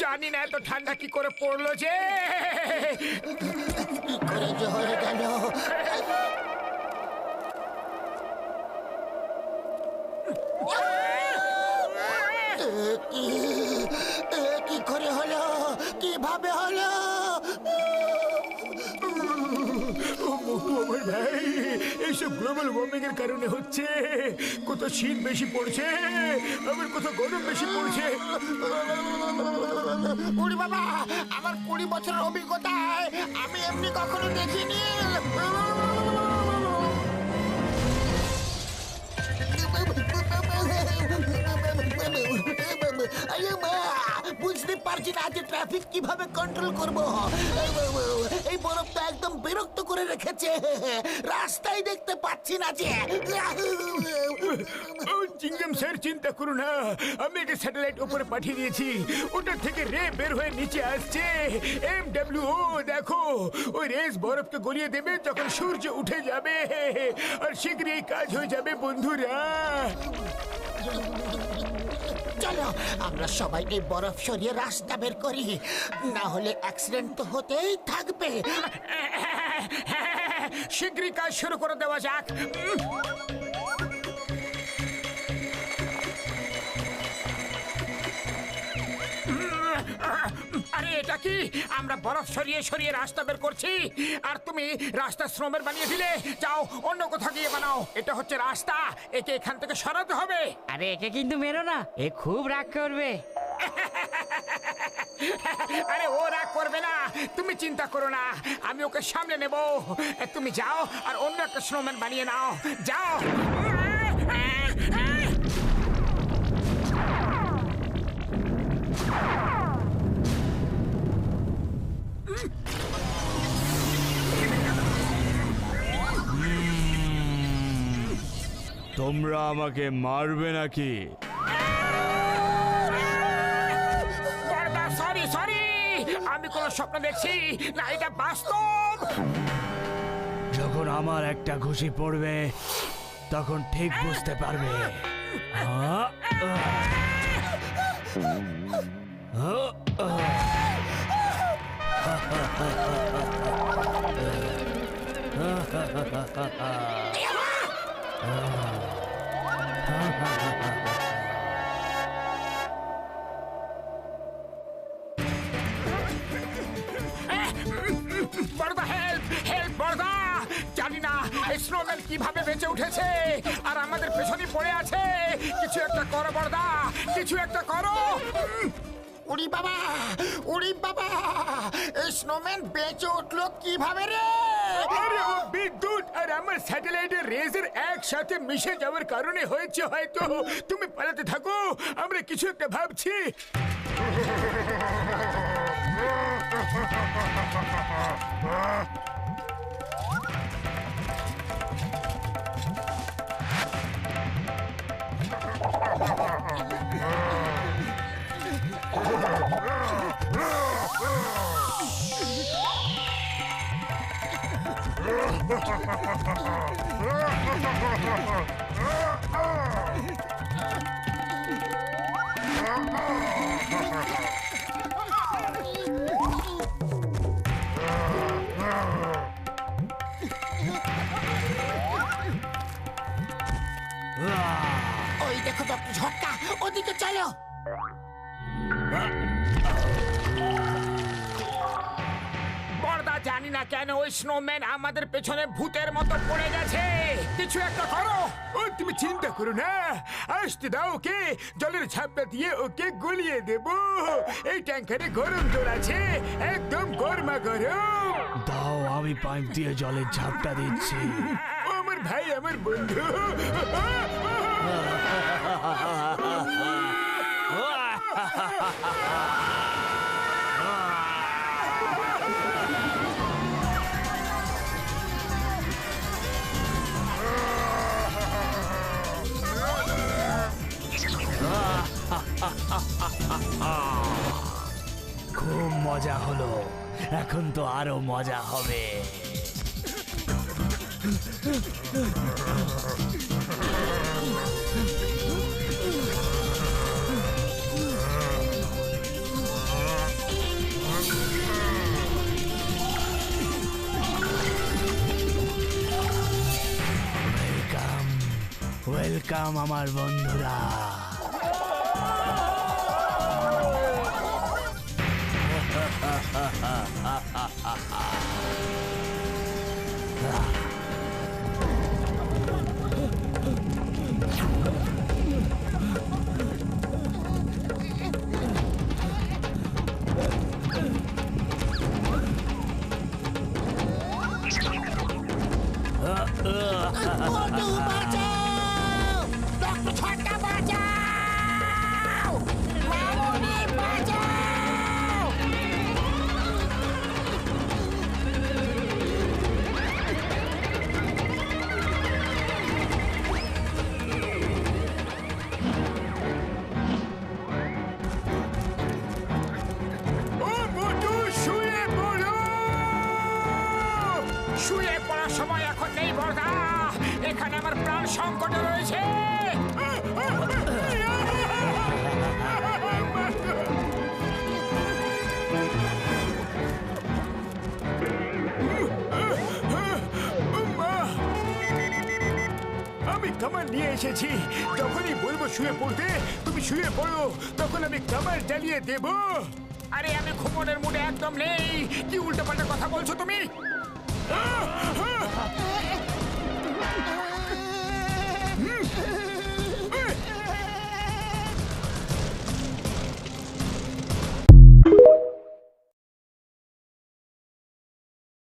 জানি না এত ঠান্ডা কি করে পড়লো যে করে যে হয়ে গেল। কি করে হলো? কিভাবে হলো? আমার ভাই, এইসব গ্লোবাল ওয়ার্মিং এর কারণে হচ্ছে। কত শীত বেশি পড়ছে, আবার কত গরম বেশি পড়ছে। উড়ি বাবা, আমার 20 বছরের অভিজ্ঞতায় আমি এমনি কখনো দেখিনি। বুঝতে পারছি না যে ট্রাফিক কিভাবে কন্ট্রোল করব। এই বরফ তো একদম বিরক্ত করে রেখেছে, রাস্তায় দেখতে পাচ্ছি না যে। চিংগাম স্যার, চিন্তা করো না, আমি একটা স্যাটেলাইট উপরে পাঠিয়ে দিয়েছি। ওটার থেকে রে বের হয়ে নিচে আসছে। MWO দেখো, ওই রেস বরফকে গলিয়ে দেবে যখন সূর্য উঠে যাবে, আর শীঘ্রই এই কাজ হয়ে যাবে বন্ধুরা। চলো আমরা সবাই এই বরফ সরিয়ে রাস্তা বের করি, না হলে অ্যাক্সিডেন্ট তো হতেই থাকবে। শীঘ্রই কাজ শুরু করে দেওয়া যাক। আরে এটা কি? আমরা বরফ সরিয়ে সরিয়ে রাস্তা বের করছি, আর তুমি রাস্তা শ্রমের বানিয়ে দিলে। যাও অন্য কোথাও গিয়ে বানাও। এটা হচ্ছে রাস্তা, একে এখান থেকে সরাতে হবে। আরে একে কিন্তু মেরো না, এ খুব রাগ করবে। আরে ও রাগ করবে না, তুমি চিন্তা করো না, আমি ওকে সামলে নেব। তুমি যাও আর অন্য একটা স্নোম্যান বানিয়ে নাও, যাও। তোমরা আমাকে মারবে নাকি? সরি সরি, আমি কোন স্বপ্ন দেখছি না, এটা বাস্তব। যখন আমার একটা ঘুষি পড়বে তখন ঠিক বুঝতে পারবে। বড়দা, হেল্প হেল্প বড়দা। জানি না এই স্নোম্যান কিভাবে বেঁচে উঠেছে আর আমাদের পেছনে পড়ে আছে। কিছু একটা করো বড়দা, কিছু একটা করো। উড়ি বাবা, উড়ি বাবা, এই স্নোম্যান বেঁচে উঠলো কিভাবে রে? আরে ও বিদ্যুৎ আর আমার স্যাটেলাইটের রেজের একসাথে মিশে যাওয়ার কারণে হয়েছে হয়তো। তুমি পালাতে থাকো, আমরা কিছু একটা ভাবছি। ওই দেখো তো ঝটকা, ওদিকে চলো। বড়দা, জানি না কেন ওই স্নোম্যান আমাদের পেছনে ভূতের মতো পড়ে গেছে। কিছু একটা করো। ও তুমি চিন্তা করো না, আসতে দাও ওকে, জলের ঝাপটা দিয়ে ওকে গলিয়ে দেব। এই ট্যাঙ্কারে গরম জল আছে, একদম গরমা গরম। দাও, আমি পাইপ দিয়ে জলের ঝাপটা দিচ্ছি। ও আমার ভাই, আমার বন্ধু। খুব মজা হলো, এখন তো আরো মজা হবে। ওয়েলকাম আমার বন্ধুরা। মোটু বাঁচাও! ডক্টর ছক্কা বাঁচাও! মামুনি বাঁচাও! ও মোটু শুয়ে পড়ো, শুয়ে পড়ার সময় এখন নেই বড়দা, এখানে আমার প্রাণ সংকটে রয়েছে। আমি কামান নিয়ে এসেছি, যখনই বলবো শুয়ে পড়তে তুমি শুয়ে পড়ো, তখন আমি কামান জ্বালিয়ে দেব। আরে আমি ঘুমনের মুডে একদম নেই, কি উল্টোপাল্টা কথা বলছো তুমি?